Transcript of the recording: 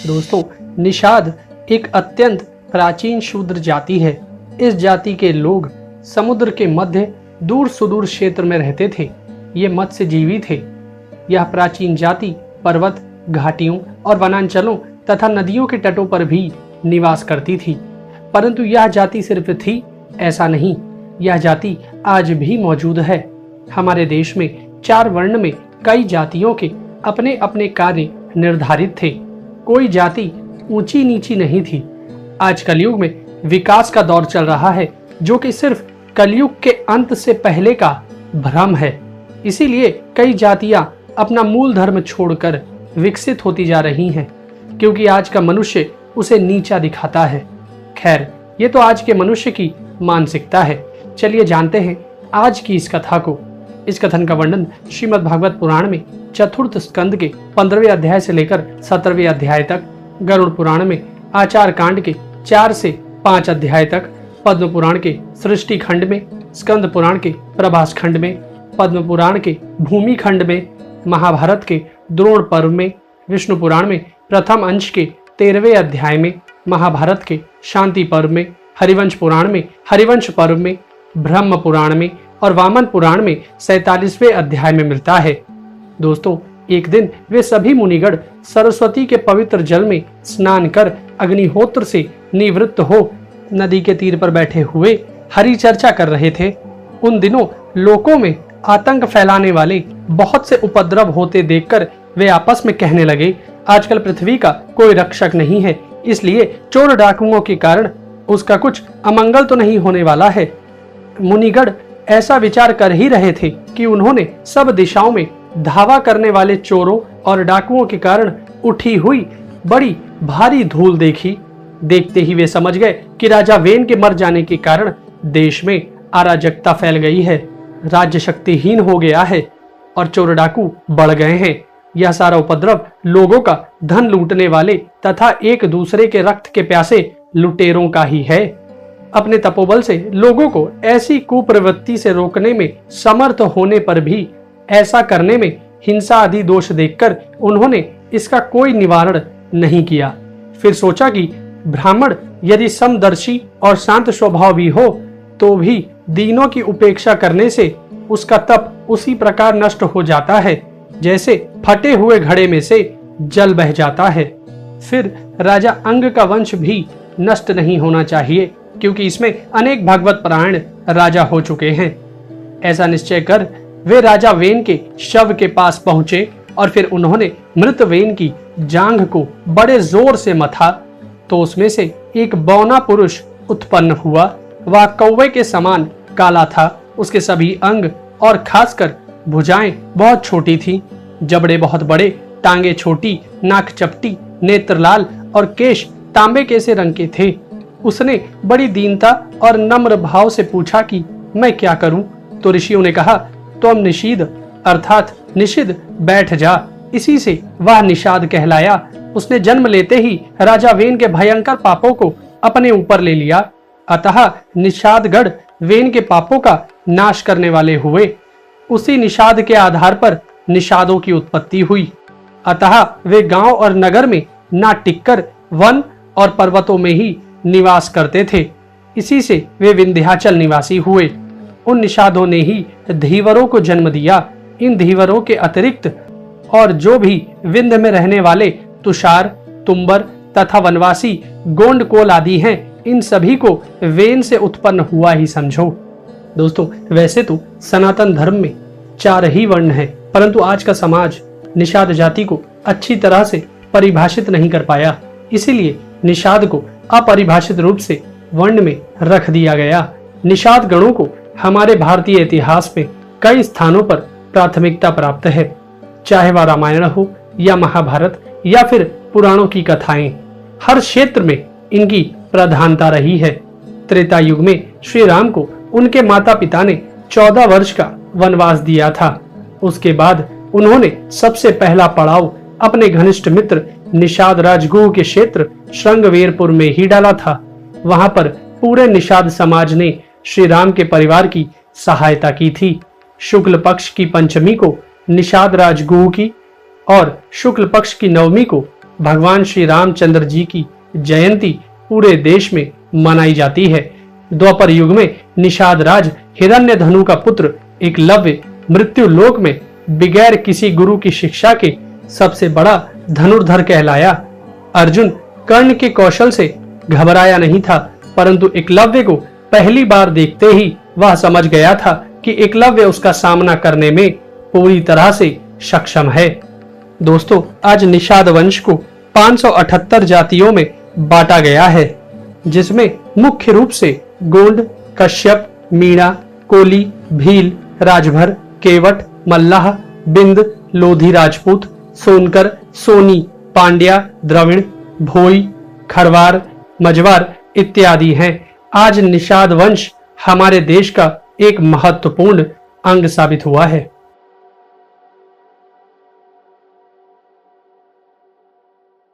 दोस्तों, निषाद एक अत्यंत प्राचीन शूद्र जाति है। इस जाति के लोग समुद्र के मध्य दूर सुदूर क्षेत्र में रहते थे। ये मत्स्यजीवी थे। यह प्राचीन जाति पर्वत, घाटियों और वनांचलों तथा नदियों के तटों पर भी निवास करती थी। परंतु यह जाति सिर्फ थी ऐसा नहीं, यह जाति आज भी मौजूद है। हमारे देश में 4 वर्ण में कई जातियों के अपने अपने कार्य निर्धारित थे। कोई जाति ऊंची नीची नहीं थी। आज कलयुग में विकास का दौर चल रहा है, जो कि सिर्फ कलयुग के अंत से पहले का भ्रम है। इसीलिए कई जातियां अपना मूल धर्म छोड़कर विकसित होती जा रही हैं, क्योंकि आज का मनुष्य उसे नीचा दिखाता है। खैर, ये तो आज के मनुष्य की मानसिकता है। चलिए जानते हैं आज की इस कथा को। इस कथन का वर्णन श्रीमद् भागवत पुराण में चतुर्थ स्कंद के 15वें अध्याय से लेकर 17वें अध्याय तक, गरुड़ पुराण में आचार कांड के 4 से 5 अध्याय तक, पद्म पुराण के सृष्टि खंड में, स्कंद पुराण के प्रभास खंड में, पद्म पुराण के भूमि खंड में, महाभारत के द्रोण पर्व में, विष्णु पुराण में प्रथम अंश के 13वें अध्याय में, महाभारत के शांति पर्व में, हरिवंश पुराण में हरिवंश पर्व में, ब्रह्म पुराण में और वामन पुराण में 47वें अध्याय में मिलता है। दोस्तों, एक दिन वे सभी मुनिगण सरस्वती के पवित्र जल में स्नान कर अग्निहोत्र से निवृत्त हो नदी के तीर पर बैठे हुए हरि चर्चा कर रहे थे। उन दिनों लोकों में आतंक फैलाने वाले बहुत से उपद्रव होते देखकर वे आपस में कहने लगे, आजकल पृथ्वी का कोई रक्षक नहीं है, इसलिए चोर डाकुओं के कारण उसका कुछ अमंगल तो नहीं होने वाला है। मुनिगण ऐसा विचार कर ही रहे थे कि उन्होंने सब दिशाओं में धावा करने वाले चोरों और डाकुओं के कारण उठी हुई बड़ी भारी धूल देखी। देखते ही वे समझ गए कि राजा वेन के मर जाने के कारण देश में अराजकता फैल गई है, राज्य शक्तिहीन हो गया है और चोर डाकू बढ़ गए हैं। यह सारा उपद्रव लोगों का धन लूटने वाले तथा एक दूसरे के रक्त के प्यासे लुटेरों का ही है। अपने तपोबल से लोगों को ऐसी कुप्रवृत्ति से रोकने में समर्थ होने पर भी ऐसा करने में हिंसा आदि दोष देखकर उन्होंने इसका कोई निवारण नहीं किया। फिर सोचा कि ब्राह्मण यदि समदर्शी और शांत स्वभाव भी हो तो भी दीनों की उपेक्षा करने से उसका तप उसी प्रकार नष्ट हो जाता है जैसे फटे हुए घड़े में से जल बह जाता है। फिर राजा अंग का वंश भी नष्ट नहीं होना चाहिए, क्योंकि इसमें अनेक भागवत परायण राजा हो चुके हैं। ऐसा निश्चय कर वे राजा वेन के शव के पास पहुंचे और फिर उन्होंने मृत वेन की जांघ को बड़े जोर से मथा तो उसमें से एक बौना पुरुष उत्पन्न हुआ। वह कौवे के समान काला था। उसके सभी अंग और खासकर भुजाएं बहुत छोटी थी, जबड़े बहुत बड़े, टांगे छोटी, नाक चपटी, नेत्र लाल और केश तांबे के से रंग के थे। उसने बड़ी दीनता और नम्र भाव से पूछा कि मैं क्या करूं? तो ऋषियों ने कहा, तुम निषीद अर्थात निषिद्ध बैठ जा। इसी से वह निषाद कहलाया। उसने जन्म लेते ही राजा वेन के भयंकर पापों को अपने ऊपर ले लिया। अतः निषादगढ़ वेन के पापों का नाश करने वाले हुए। उसी निषाद के आधार पर निषादों की उत्पत्ति हुई। अतः वे गांव और नगर में ना टिककर वन और पर्वतों में ही निवास करते थे। इसी से वे विंध्याचल निवासी हुए। उन निषादों ने ही धीवरों को जन्म दिया। इन धीवरों के अतिरिक्त और जो भी विंध्य में रहने वाले तुषार, तुम्बर तथा वनवासी गोंडकोल आदि हैं, इन सभी को वेन से उत्पन्न हुआ ही समझो। दोस्तों, वैसे तो सनातन धर्म में 4 ही वर्ण हैं, परंतु आज का समाज निषाद जाति को अच्छी तरह से परिभाषित नहीं कर पाया। इसीलिए निषाद को अपरिभाषित रूप से वर्ण में रख दिया गया। निषाद गणों को हमारे भारतीय इतिहास में कई स्थानों पर प्राथमिकता प्राप्त है, चाहे वह रामायण हो या महाभारत या फिर पुराणों की कथाएं। हर क्षेत्र में इनकी प्रधानता रही है। त्रेता युग में श्री राम को उनके माता पिता ने 14 वर्ष का वनवास दिया था। उसके बाद उन्होंने सबसे पहला पड़ाव अपने घनिष्ठ मित्र निषाद राजगुह के क्षेत्र श्रृंगवेरपुर में ही डाला था। वहां पर पूरे निषाद समाज ने श्री राम के परिवार की सहायता की थी। शुक्ल पक्ष की पंचमी को निषाद राजगुह की और शुक्ल पक्ष की नवमी को भगवान श्री रामचंद्र जी की जयंती पूरे देश में मनाई जाती है। द्वापर युग में निषाद राज हिरण्यधनु का पुत्र एकलव्य मृत्यु लोक में बगैर किसी गुरु की शिक्षा के सबसे बड़ा धनुर्धर कहलाया। अर्जुन कर्ण के कौशल से घबराया नहीं था, परंतु एकलव्य को पहली बार देखते ही वह समझ गया था कि एकलव्य उसका सामना करने में पूरी तरह से सक्षम है। दोस्तों, आज निषाद वंश को 578 जातियों में बांटा गया है, जिसमें मुख्य रूप से गोंड, कश्यप, मीणा, कोली, भील, राजभर, केवट, मल्लाह, बिंद, लोधी राजपूत, सोनकर, सोनी, पांड्या, द्रविड़, भोई, खरवार, मजवार इत्यादि हैं। आज निषाद वंश हमारे देश का एक महत्वपूर्ण अंग साबित हुआ है।